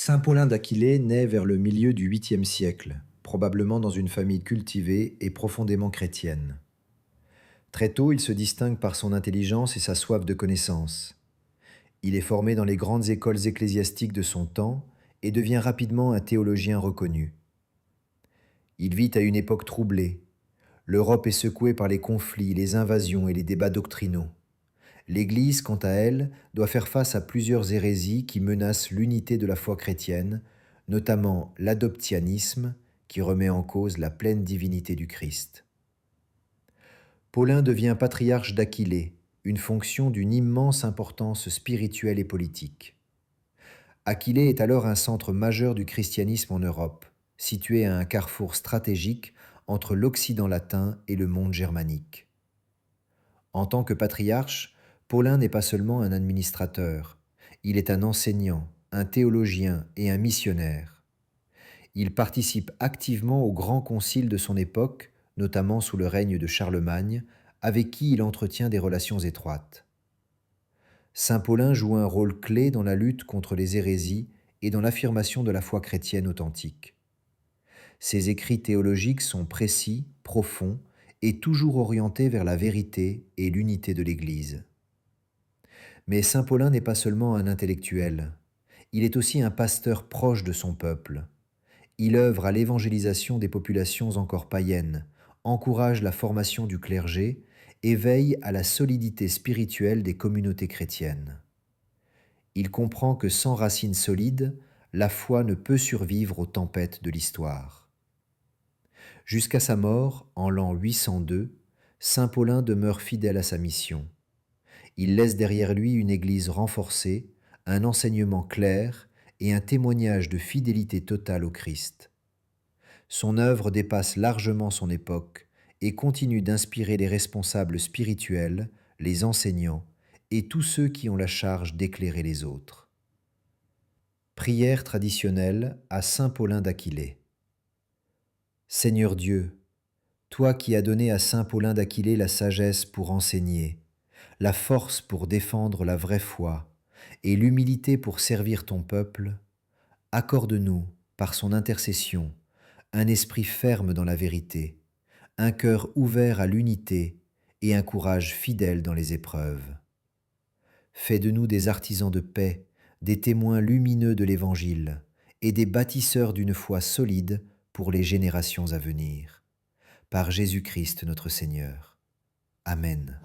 Saint Paulin d'Aquilée naît vers le milieu du 8e siècle, probablement dans une famille cultivée et profondément chrétienne. Très tôt, il se distingue par son intelligence et sa soif de connaissance. Il est formé dans les grandes écoles ecclésiastiques de son temps et devient rapidement un théologien reconnu. Il vit à une époque troublée. L'Europe est secouée par les conflits, les invasions et les débats doctrinaux. L'Église, quant à elle, doit faire face à plusieurs hérésies qui menacent l'unité de la foi chrétienne, notamment l'adoptianisme, qui remet en cause la pleine divinité du Christ. Paulin devient patriarche d'Aquilée, une fonction d'une immense importance spirituelle et politique. Aquilée est alors un centre majeur du christianisme en Europe, situé à un carrefour stratégique entre l'Occident latin et le monde germanique. En tant que patriarche, Paulin n'est pas seulement un administrateur, il est un enseignant, un théologien et un missionnaire. Il participe activement aux grands conciles de son époque, notamment sous le règne de Charlemagne, avec qui il entretient des relations étroites. Saint Paulin joue un rôle clé dans la lutte contre les hérésies et dans l'affirmation de la foi chrétienne authentique. Ses écrits théologiques sont précis, profonds et toujours orientés vers la vérité et l'unité de l'Église. Mais saint Paulin n'est pas seulement un intellectuel, il est aussi un pasteur proche de son peuple. Il œuvre à l'évangélisation des populations encore païennes, encourage la formation du clergé et veille à la solidité spirituelle des communautés chrétiennes. Il comprend que sans racines solides, la foi ne peut survivre aux tempêtes de l'histoire. Jusqu'à sa mort, en l'an 802, saint Paulin demeure fidèle à sa mission. Il laisse derrière lui une Église renforcée, un enseignement clair et un témoignage de fidélité totale au Christ. Son œuvre dépasse largement son époque et continue d'inspirer les responsables spirituels, les enseignants et tous ceux qui ont la charge d'éclairer les autres. Prière traditionnelle à saint Paulin d'Aquilée. Seigneur Dieu, toi qui as donné à saint Paulin d'Aquilée la sagesse pour enseigner, la force pour défendre la vraie foi et l'humilité pour servir ton peuple, accorde-nous, par son intercession, un esprit ferme dans la vérité, un cœur ouvert à l'unité et un courage fidèle dans les épreuves. Fais de nous des artisans de paix, des témoins lumineux de l'Évangile et des bâtisseurs d'une foi solide pour les générations à venir. Par Jésus-Christ notre Seigneur. Amen.